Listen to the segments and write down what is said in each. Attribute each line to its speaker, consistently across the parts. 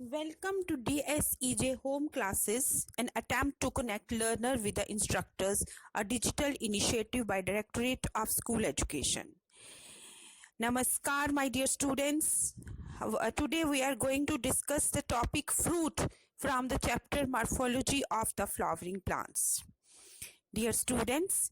Speaker 1: Welcome to DSEJ Home Classes, an attempt to connect learner with the instructors, a digital initiative by Directorate of School Education. Namaskar, my dear students. Today we are going to discuss the topic fruit from the chapter Morphology of the Flowering Plants. Dear students,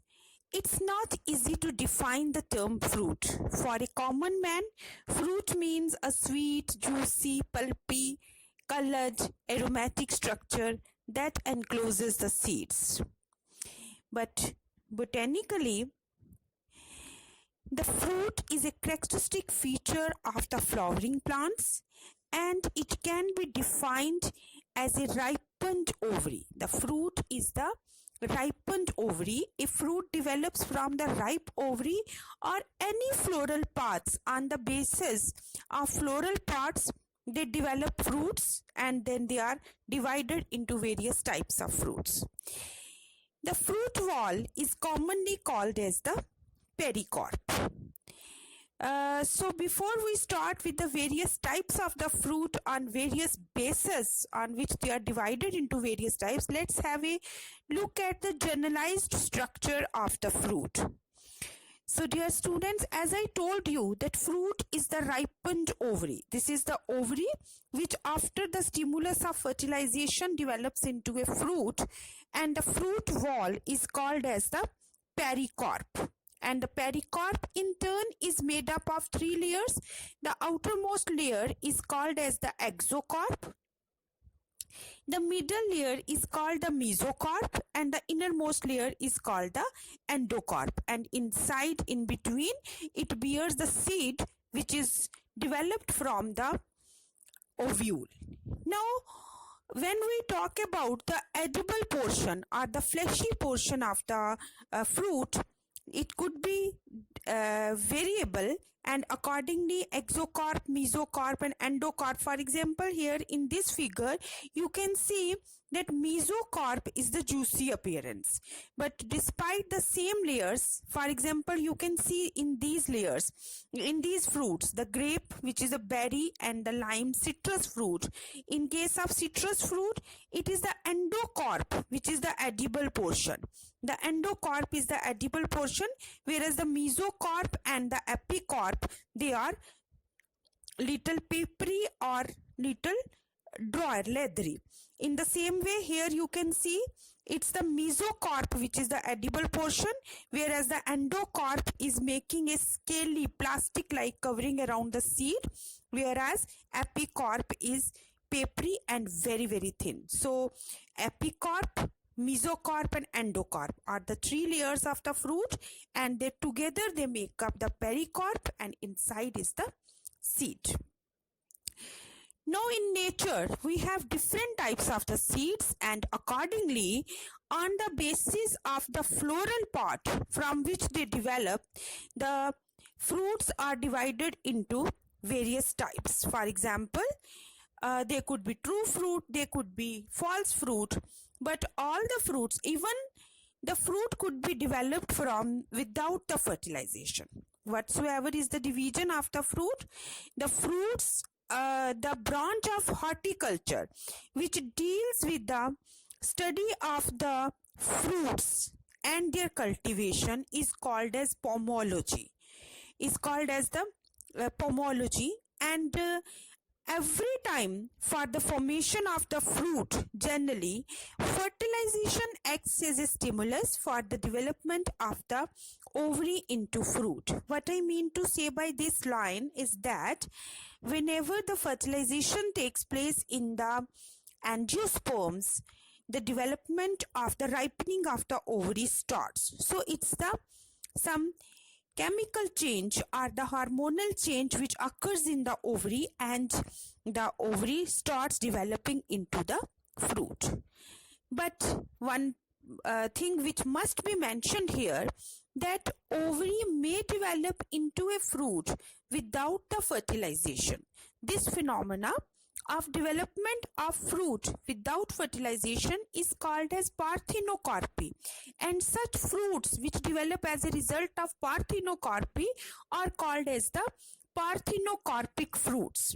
Speaker 1: it's not easy to define the term fruit. For a common man, fruit means a sweet, juicy, pulpy, colored, aromatic structure that encloses the seeds. But botanically, the fruit is a characteristic feature of the flowering plants and it can be defined as a ripened ovary. The fruit is the ripened ovary. A fruit develops from the ripe ovary or any floral parts. On the basis of floral parts, they develop fruits and then they are divided into various types of fruits. The fruit wall is commonly called as the pericarp. So before we start with the various types of the fruit on various bases on which they are divided into various types, let's have a look at the generalized structure of the fruit. So dear students, as I told you that fruit is the ripened ovary. This is the ovary which after the stimulus of fertilization develops into a fruit, and the fruit wall is called as the pericarp. And the pericarp in turn is made up of three layers. The outermost layer is called as the exocarp. The middle layer is called the mesocarp and the innermost layer is called the endocarp. And inside, in between, it bears the seed which is developed from the ovule. Now, when we talk about the edible portion or the fleshy portion of the fruit, it could be variable, and accordingly exocarp, mesocarp and endocarp. For example, here in this figure you can see that mesocarp is the juicy appearance, but despite the same layers, for example, you can see in these layers, in these fruits, the grape which is a berry and the lime citrus fruit. In case of citrus fruit, it is the endocarp which is the edible portion. The endocarp is the edible portion, whereas the mesocarp and the epicarp, they are little papery or little dry, leathery. In the same way, here you can see it's the mesocarp which is the edible portion, whereas the endocarp is making a scaly plastic-like covering around the seed, whereas epicarp is papery and very, very thin. So epicarp, mesocarp and endocarp are the three layers of the fruit, and they together they make up the pericarp, and inside is the seed. Now in nature we have different types of the seeds, and accordingly on the basis of the floral part from which they develop, the fruits are divided into various types. For example, they could be true fruit, they could be false fruit, but all the fruits, even the fruit could be developed from without the fertilization. Whatsoever is the division of the fruit, the fruits, the branch of horticulture which deals with the study of the fruits and their cultivation is called as pomology. And every time for the formation of the fruit, generally fertilization acts as a stimulus for the development of the ovary into fruit. What I mean to say by this line is that whenever the fertilization takes place in the angiosperms, the development of the ripening of the ovary starts. So it's some chemical change or the hormonal change which occurs in the ovary, and the ovary starts developing into the fruit. But one thing which must be mentioned here, that ovary may develop into a fruit without the fertilization. This phenomena of development of fruit without fertilization is called as parthenocarpy, and such fruits which develop as a result of parthenocarpy are called as the parthenocarpic fruits.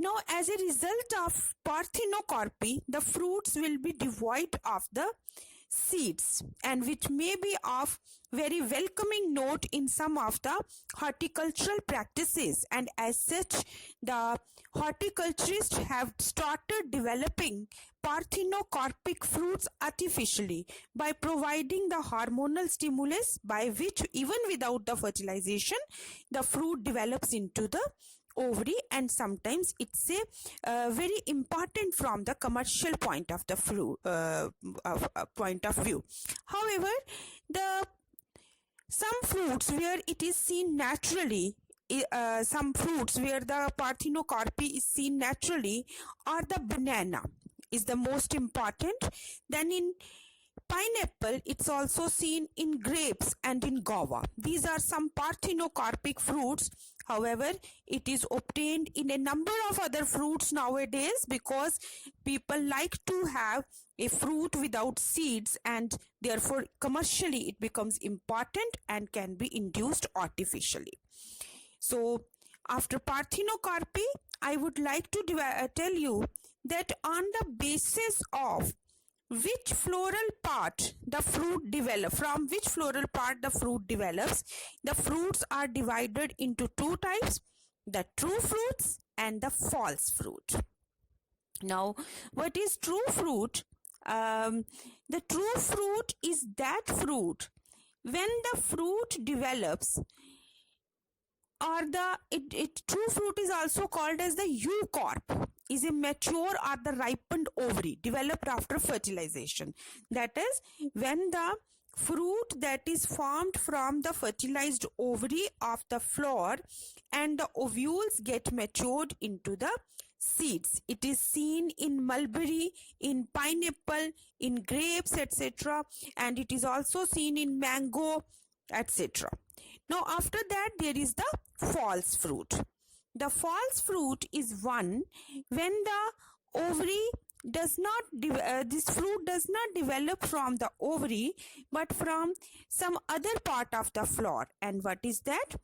Speaker 1: Now, as a result of parthenocarpy, the fruits will be devoid of the seeds, and which may be of very welcoming note in some of the horticultural practices, and as such the horticulturists have started developing parthenocarpic fruits artificially by providing the hormonal stimulus by which, even without the fertilization, the fruit develops into the ovary, and sometimes it's a very important from the commercial point of the point of view. However, the some fruits where it is seen naturally, some fruits where the parthenocarpy is seen naturally are the banana is the most important. Then in pineapple, it's also seen in grapes and in guava. These are some parthenocarpic fruits. However, it is obtained in a number of other fruits nowadays because people like to have a fruit without seeds, and therefore commercially it becomes important and can be induced artificially. So after parthenocarpy, I would like to tell you that on the basis of which floral part the fruit develops, from which floral part the fruit develops, the fruits are divided into two types: the true fruits and the false fruit. Now, what is true fruit? The true fruit is that fruit when the fruit develops, or true fruit is also called as the eucarp, is a mature or the ripened ovary developed after fertilization. That is, when the fruit that is formed from the fertilized ovary of the flower and the ovules get matured into the seeds. It is seen in mulberry, in pineapple, in grapes, etc., and it is also seen in mango, etc. Now, after that, there is the false fruit. The false fruit is one when the ovary does not, this fruit does not develop from the ovary but from some other part of the flower. And what is that?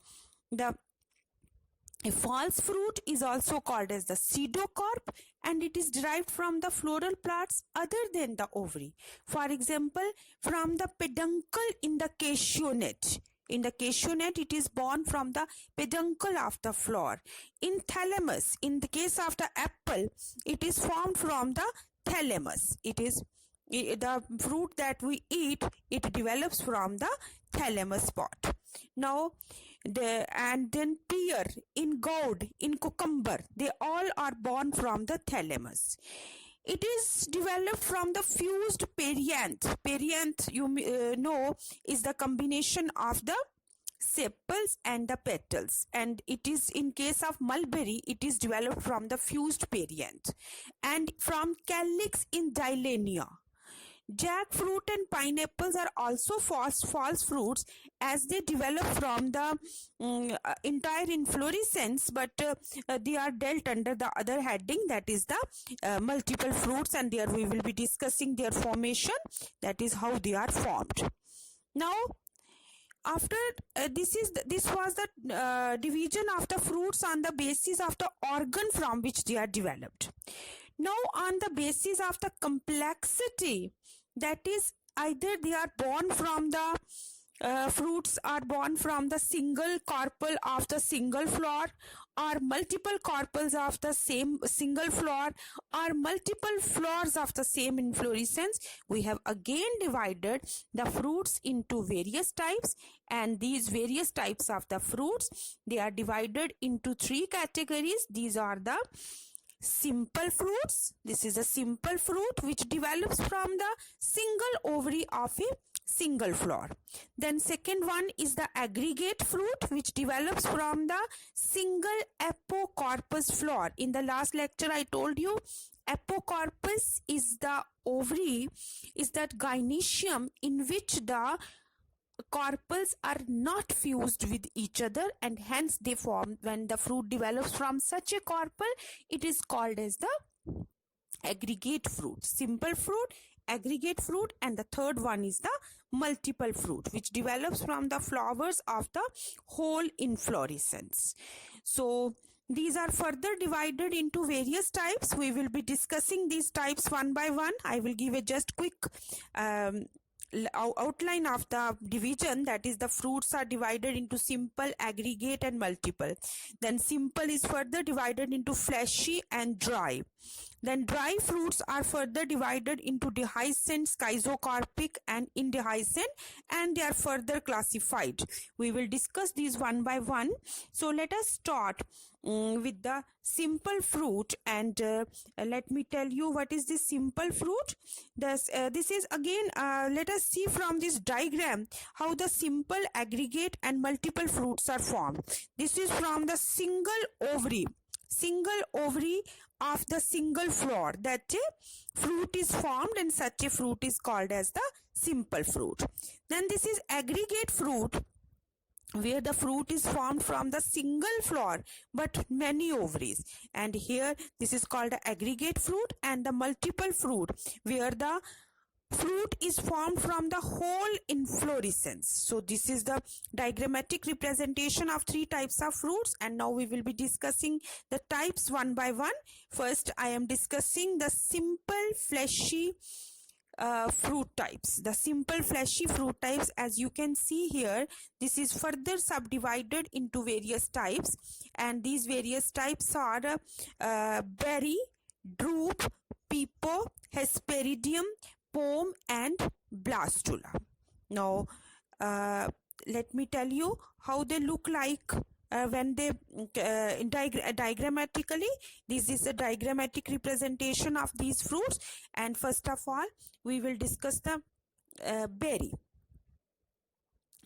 Speaker 1: A false fruit is also called as the pseudocarp, and it is derived from the floral parts other than the ovary. For example, from the peduncle in the cashew-nut. In the cashew-nut, it is born from the peduncle of the flower. In thalamus, in the case of the apple, it is formed from the thalamus. It is the fruit that we eat, it develops from the thalamus part. Now, and then pear, in gourd, in cucumber, they all are born from the thalamus. It is developed from the fused perianth. Perianth, you know, is the combination of the sepals and the petals. And it is, in case of mulberry, it is developed from the fused perianth. And from calyx in Dillenia. Jackfruit and pineapples are also false fruits as they develop from the entire inflorescence, but they are dealt under the other heading, that is the multiple fruits, and there we will be discussing their formation, that is how they are formed. Now, after this was the division of the fruits on the basis of the organ from which they are developed. Now, on the basis of the complexity, that is, either they are born from the fruits are born from the single carpel of the single flower, or multiple carpels of the same single flower, or multiple flowers of the same inflorescence. We have again divided the fruits into various types, and these various types of the fruits, they are divided into three categories. These are the simple fruits. This is a simple fruit which develops from the single ovary of a single flower. Then second one is the aggregate fruit which develops from the single apocarpous flower. In the last lecture I told you apocarpous is the ovary, is that gynoecium in which the carpels are not fused with each other, and hence they form, when the fruit develops from such a carpel, it is called as the aggregate fruit. Simple fruit, aggregate fruit, and the third one is the multiple fruit which develops from the flowers of the whole inflorescence. So These are further divided into various types. We will be discussing these types one by one. I will give a just quick outline of the division. That is, the fruits are divided into simple, aggregate and multiple. Then simple is further divided into fleshy and dry. Then dry fruits are further divided into dehiscent, schizocarpic and indehiscent, and they are further classified. We will discuss these one by one. So let us start with the simple fruit, and let me tell you what is this simple fruit. This is again, let us see from this diagram how the simple, aggregate and multiple fruits are formed. This is from the single ovary of the single flower that a fruit is formed, and such a fruit is called as the simple fruit. Then this is aggregate fruit, where the fruit is formed from the single flower but many ovaries, and here this is called the aggregate fruit. And the multiple fruit, where the fruit is formed from the whole inflorescence. So this is the diagrammatic representation of three types of fruits, and now we will be discussing the types one by one. First, I am discussing the simple fleshy fruit types. The simple fleshy fruit types, as you can see here, this is further subdivided into various types, and these various types are berry, drupe, pepo, hesperidium, pome and blastula. Now let me tell you how they look like when they diagrammatically. This is a diagrammatic representation of these fruits, and first of all we will discuss the berry.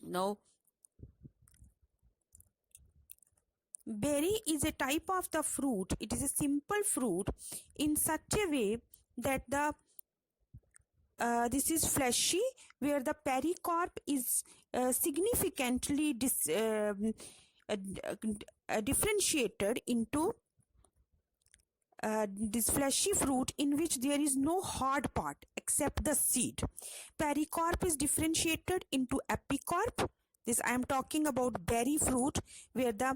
Speaker 1: Now berry is a type of the fruit. It is a simple fruit in such a way that the this is fleshy, where the pericarp is significantly differentiated into this fleshy fruit, in which there is no hard part except the seed. Pericarp is differentiated into epicarp. This I am talking about berry fruit, where the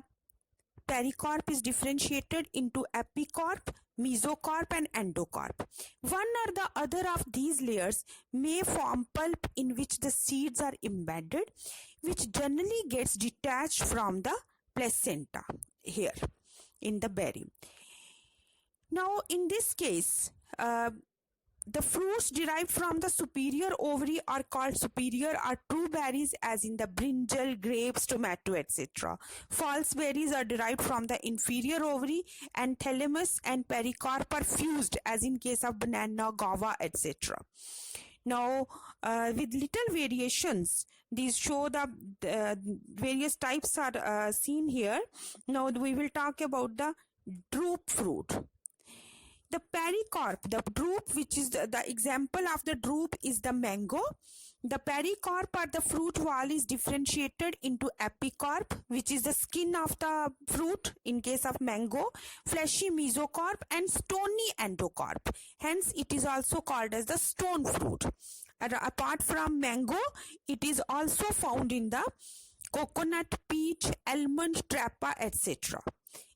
Speaker 1: pericarp is differentiated into epicarp, mesocarp and endocarp. One or the other of these layers may form pulp in which the seeds are embedded, which generally gets detached from the placenta here in the berry. Now in this case, the fruits derived from the superior ovary are called superior or true berries, as in the brinjal, grapes, tomato, etc. False berries are derived from the inferior ovary, and thalamus and pericarp are fused, as in case of banana, guava, etc. Now with little variations, these show the various types are seen here. Now we will talk about the drupe fruit. The pericarp, the drupe, which is the example of the drupe is the mango. The pericarp or the fruit wall is differentiated into epicarp, which is the skin of the fruit in case of mango, fleshy mesocarp and stony endocarp. Hence, it is also called as the stone fruit. And apart from mango, it is also found in the coconut, peach, almond, trapa, etc.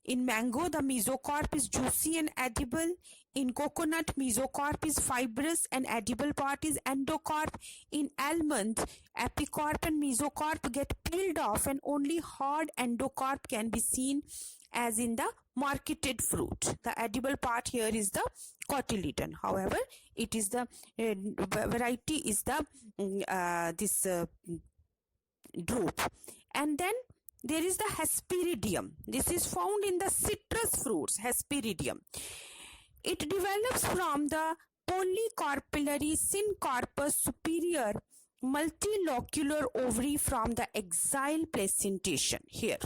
Speaker 1: In mango, the mesocarp is juicy and edible. In coconut, mesocarp is fibrous and edible part is endocarp. In almond, epicarp and mesocarp get peeled off, and only hard endocarp can be seen, as in the marketed fruit. The edible part here is the cotyledon. However, it is the variety is the this drupe. And then there is the hesperidium. This is found in the citrus fruits, hesperidium. It develops from the polycarpillary syncarpus superior multilocular ovary from the axile placentation here.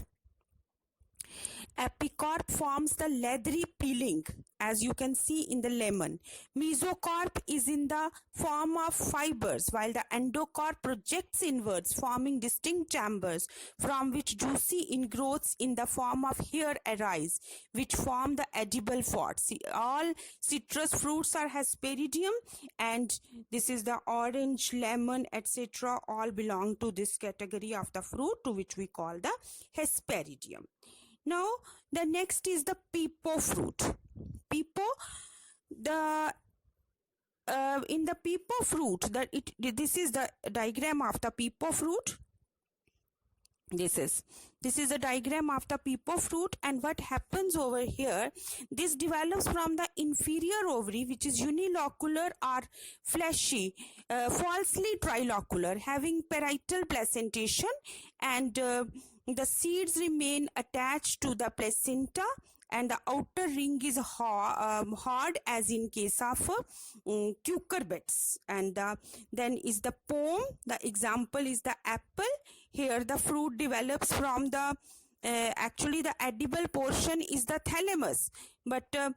Speaker 1: Epicarp forms the leathery peeling, as you can see in the lemon. Mesocarp is in the form of fibers, while the endocarp projects inwards, forming distinct chambers from which juicy ingrowths in the form of hair arise, which form the edible fat. See, all citrus fruits are hesperidium, and this is the orange, lemon, etc. all belong to this category of the fruit, to which we call the hesperidium. Now the next is the pepo fruit. Pepo, the in the pepo fruit, this is the diagram of the pepo fruit. This is a diagram of the pepo fruit, and what happens over here, this develops from the inferior ovary, which is unilocular or fleshy, falsely trilocular, having parietal placentation, and the seeds remain attached to the placenta, and the outer ring is hard, as in case of cucurbits. And then is the pome. The example is the apple. Here the fruit develops from the actually the edible portion is the thalamus, but the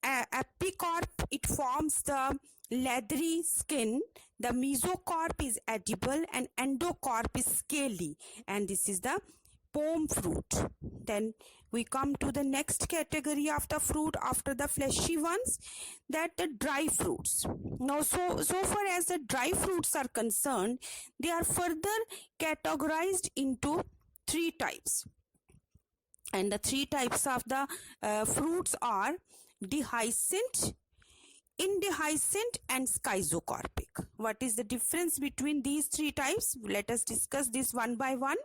Speaker 1: apicarp, it forms the leathery skin. The mesocarp is edible and endocarp is scaly, and this is the pome fruit. Then we come to the next category of the fruit after the fleshy ones, that the dry fruits. Now so far as the dry fruits are concerned, they are further categorized into three types, and the three types of the fruits are dehiscent, indehiscent, and schizocarpic. What is the difference between these three types? Let us discuss this one by one.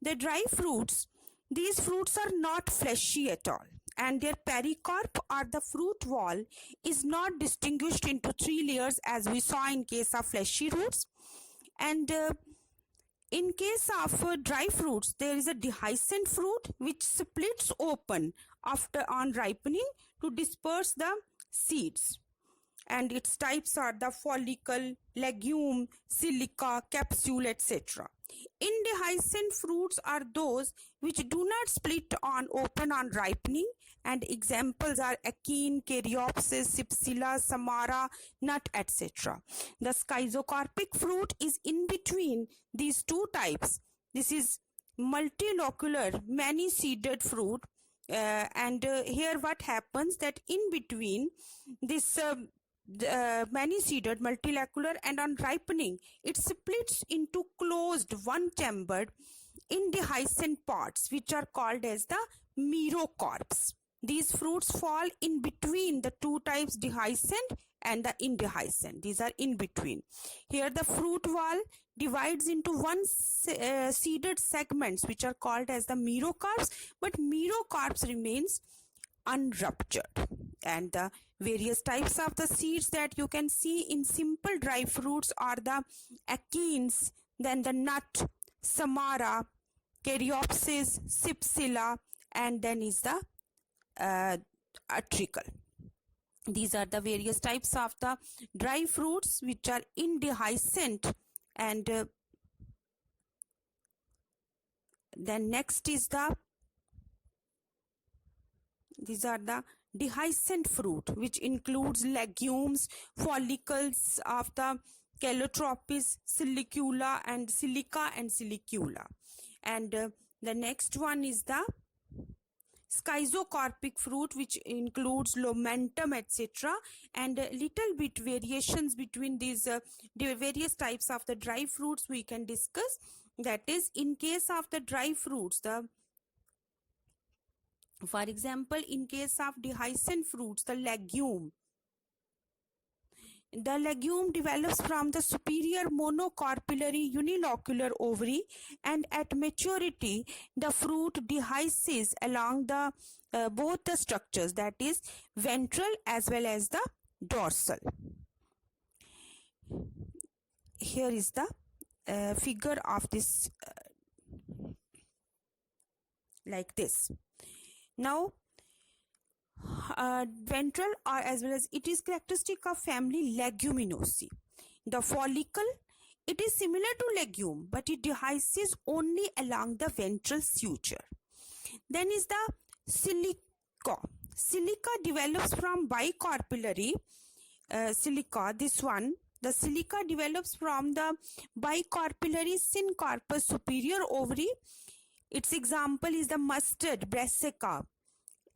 Speaker 1: The dry fruits, these fruits are not fleshy at all, and their pericarp, or the fruit wall, is not distinguished into three layers as we saw in case of fleshy fruits. And in case of dry fruits, there is a dehiscent fruit which splits open after on ripening to disperse the seeds, and its types are the follicle, legume, silica, capsule, etc. Indehiscent fruits are those which do not split on open on ripening, and examples are achene, caryopsis, cypsela, samara, nut, etc. The schizocarpic fruit is in between these two types. This is multilocular, many-seeded fruit, and here what happens, that in between this many-seeded, multilocular, and on ripening it splits into closed, one-chambered, indehiscent parts, which are called as the merocarps. These fruits fall in between the two types, dehiscent and the indehiscent. These are in between. Here the fruit wall divides into one seeded segments, which are called as the merocarps, but merocarps remains unruptured. And the various types of the seeds that you can see in simple dry fruits are the achenes, then the nut, samara, caryopsis, cypsela, and then is the atricle. These are the various types of the dry fruits which are indehiscent. And then next is these are the dehiscent fruit, which includes legumes, follicles of the calotropis, silicula, and silica and silicula. And the next one is the schizocarpic fruit, which includes lomentum, etc. And little bit variations between these various types of the dry fruits we can discuss. That is, in case of the dry fruits, for example, in case of dehiscent fruits, the legume develops from the superior monocarpillary unilocular ovary, and at maturity the fruit dehisces along the both the structures, that is ventral as well as the dorsal. Here is the figure of this like this. Now ventral, or as well as, it is characteristic of family Leguminosae. The follicle, it is similar to legume, but it dehisces only along the ventral suture. Then is the silica. Silica develops from bicarpillary silica. This one, the silica develops from the bicarpillary syncarpus superior ovary. Its example is the mustard, brassica.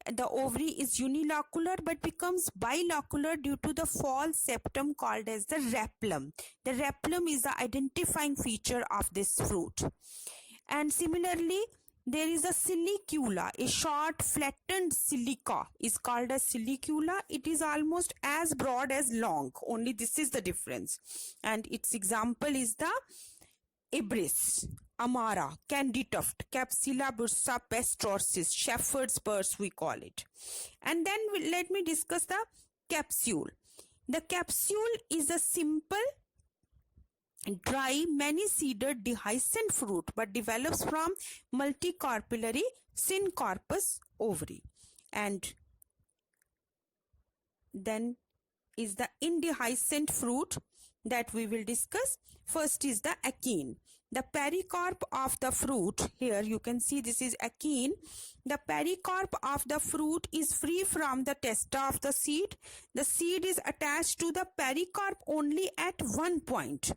Speaker 1: The ovary is unilocular but becomes bilocular due to the false septum called as the rhaplum. The rhaplum is the identifying feature of this fruit. And similarly, there is a silicula, a short flattened silica is called as silicula. It is almost as broad as long, only this is the difference. And its example is the Ibris, Amara, Candytuft, Capsula bursa pestrosis, shepherd's purse we call it. And then let me discuss the capsule. The capsule is a simple, dry, many-seeded dehiscent fruit but develops from multicarpillary syncarpous ovary. And then is the indehiscent fruit that we will discuss. First is the achene. The pericarp of the fruit, here you can see this is achene. The pericarp of the fruit is free from the testa of the seed. The seed is attached to the pericarp only at one point,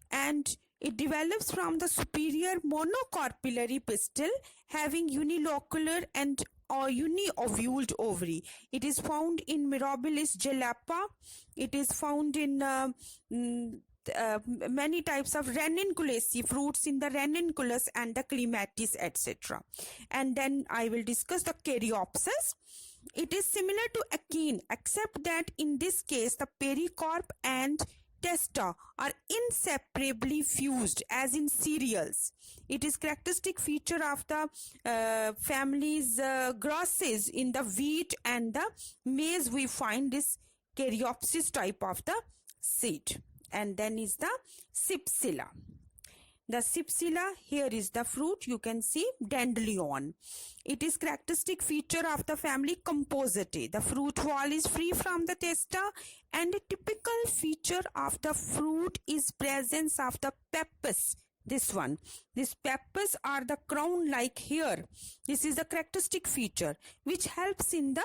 Speaker 1: and it develops from the superior monocarpillary pistil having unilocular and or uniovuled ovary. It is found in Mirabilis jalapa. It is found in many types of Ranunculaceae fruits in the Ranunculus and the Clematis, etc. And then I will discuss the Caryopsis. It is similar to achene except that in this case the pericarp and testa are inseparably fused as in cereals. It is characteristic feature of the families grasses. In the wheat and the maize we find this Caryopsis type of the seed. And then is the Cypsela. The Cypsela, here is the fruit, you can see dandelion. It is characteristic feature of the family Compositae. The fruit wall is free from the testa, and a typical feature of the fruit is presence of the pappus. This one, this pappus are the crown like here. This is the characteristic feature which helps in the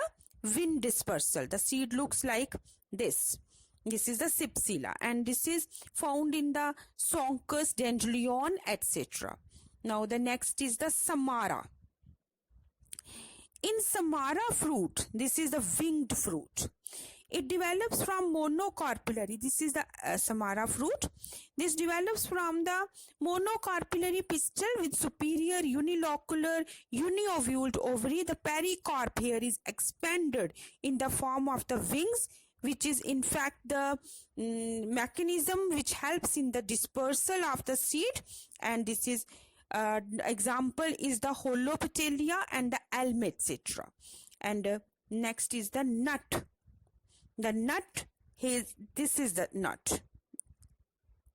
Speaker 1: wind dispersal. The seed looks like this. This is the Cypsela, and this is found in the Sonchus, dandelion, etc. Now the next is the Samara. In Samara fruit, this is the winged fruit. It develops from monocarpillary. This is the Samara fruit. This develops from the monocarpillary pistil with superior unilocular uniovuled ovary. The pericarp here is expanded in the form of the wings, which is in fact the mechanism which helps in the dispersal of the seed. And this is example is the Holopetalea and the elm, etc. And next is the nut. The nut is, this is the nut.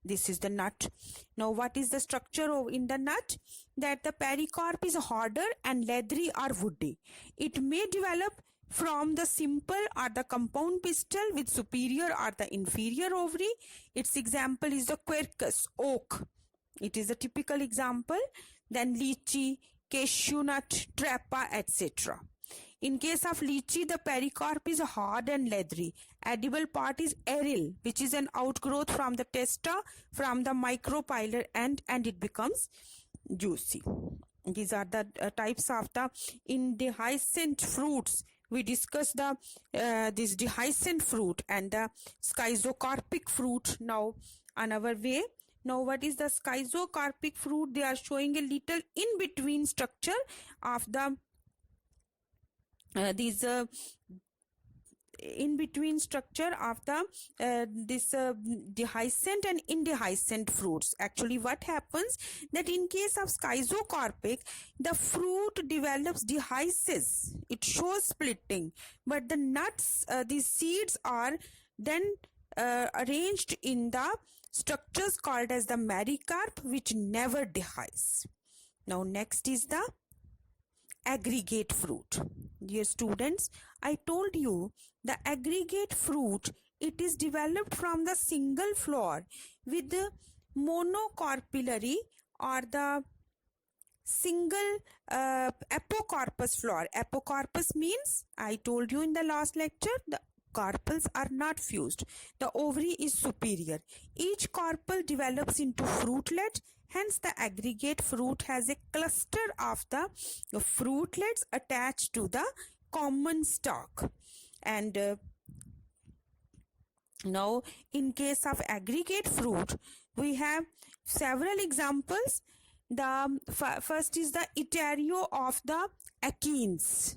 Speaker 1: This is the nut. Now what is the structure of in the nut? That the pericarp is harder and leathery or woody. It may develop from the simple or the compound pistil with superior or the inferior ovary. Its example is the quercus, oak. It is a typical example. Then lychee, cashew nut, trapa, etc. In case of lychee, the pericarp is hard and leathery. Edible part is aril, which is an outgrowth from the testa from the micropylar end, and it becomes juicy. These are the types of the indehiscent fruits. We discussed the this dehiscent fruit and the schizocarpic fruit now on our way. Now what is the schizocarpic fruit? They are showing a little in between structure of the in between structure of the dehiscent and indehiscent fruits. Actually what happens that in case of schizocarpic, the fruit develops dehisces, it shows splitting, but the nuts, the seeds are then arranged in the structures called as the mericarp, which never dehisce. Now next is the aggregate fruit. Dear students, I told you the aggregate fruit, it is developed from the single flower with the monocarpillary or the single apocarpus flower. Apocarpus means, I told you in the last lecture, the carpels are not fused. The ovary is superior. Each carpel develops into fruitlet. Hence, the aggregate fruit has a cluster of the fruitlets attached to the common stalk. And now, in case of aggregate fruit, we have several examples. The first is the etario of the achenes.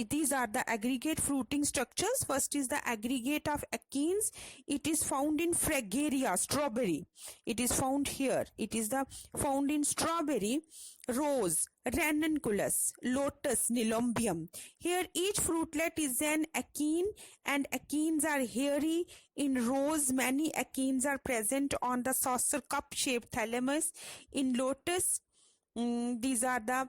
Speaker 1: These are the aggregate fruiting structures. First is the aggregate of achenes. It is found in Fragaria, strawberry. It is found here. It is found in strawberry, rose, ranunculus, lotus, nelumbium. Here each fruitlet is an achene, and achenes are hairy. In rose, many achenes are present on the saucer cup-shaped thalamus. In lotus, these are the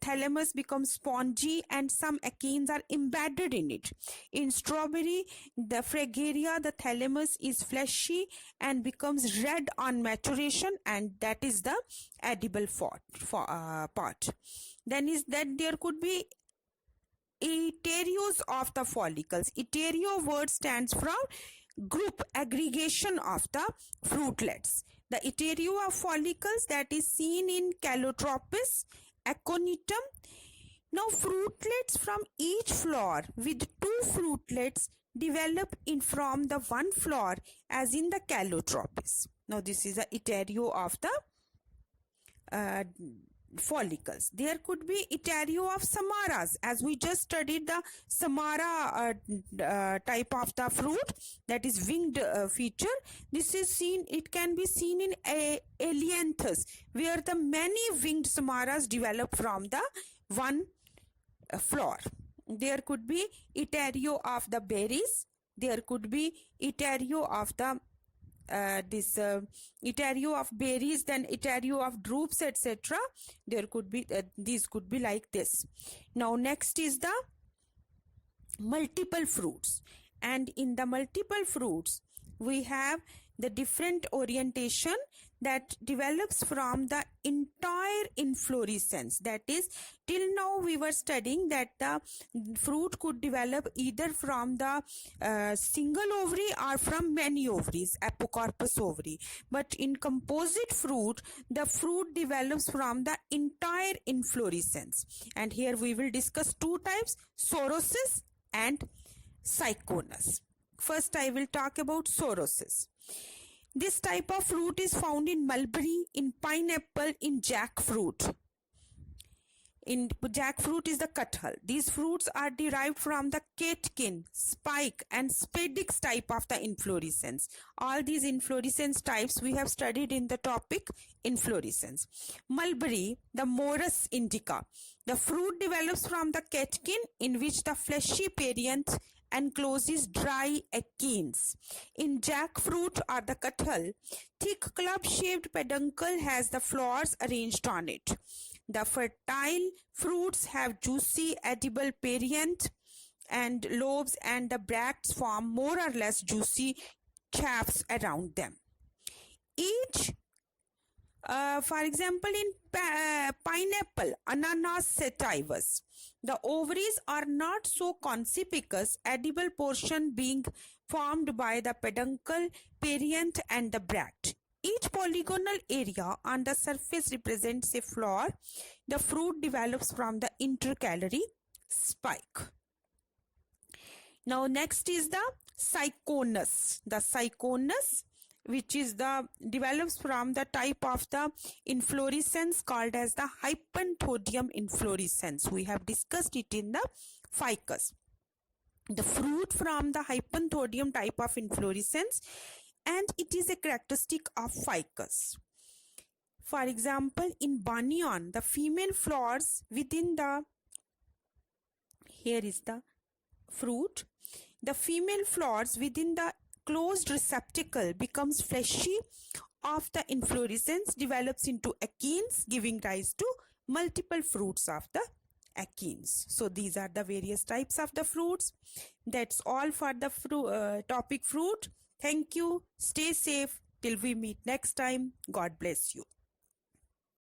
Speaker 1: thalamus becomes spongy and some achenes are embedded in it. In strawberry, the Fragaria, the thalamus is fleshy and becomes red on maturation, and that is the edible part. Then is that there could be eterios of the follicles. Eterio word stands for group aggregation of the fruitlets. The eterio of follicles that is seen in Calotropis, aconitum. Now fruitlets from each flower with two fruitlets develop from the one flower as in the Calotropis. Now this is the eterio of the follicles. There could be etario of samaras, as we just studied the samara type of the fruit, that is winged feature. This is seen, it can be seen in Ailanthus, where the many winged samaras develop from the one flower. There could be etario of the berries. There could be etario of the etario of berries, then etario of drupes, etc. There could be these could be like this. Now next is the multiple fruits, and in the multiple fruits we have the different orientation that develops from the entire inflorescence. That is, till now we were studying that the fruit could develop either from the single ovary or from many ovaries, apocarpus ovary. But in composite fruit, the fruit develops from the entire inflorescence. And here we will discuss two types, sorosis and cyconus. First, I will talk about sorosis. This type of fruit is found in mulberry, in pineapple, in jackfruit. In jackfruit is the kathal. These fruits are derived from the catkin, spike and spadix type of the inflorescence. All these inflorescence types we have studied in the topic inflorescence. Mulberry, the Morus indica. The fruit develops from the catkin, in which the fleshy perianth encloses dry achenes. In jackfruit or the kathal, thick club-shaped peduncle has the flowers arranged on it. The fertile fruits have juicy edible perianth and lobes, and the bracts form more or less juicy chaffs around them. Each for example, in pineapple, Ananas sativus, the ovaries are not so conspicuous, edible portion being formed by the peduncle, perianth and the bract. Each polygonal area on the surface represents a flower. The fruit develops from the intercalary spike. Now next is the cyconus. The cyconus, which is develops from the type of the inflorescence called as the Hypanthodium inflorescence. We have discussed it in the ficus. The fruit from the Hypanthodium type of inflorescence, and it is a characteristic of ficus. For example, in banyan, the female flowers within the, here is the fruit, the female flowers within the closed receptacle becomes fleshy of the inflorescence, develops into achenes, giving rise to multiple fruits of the achenes. So these are the various types of the fruits. That's all for the topic fruit. Thank you. Stay safe till we meet next time. God bless you.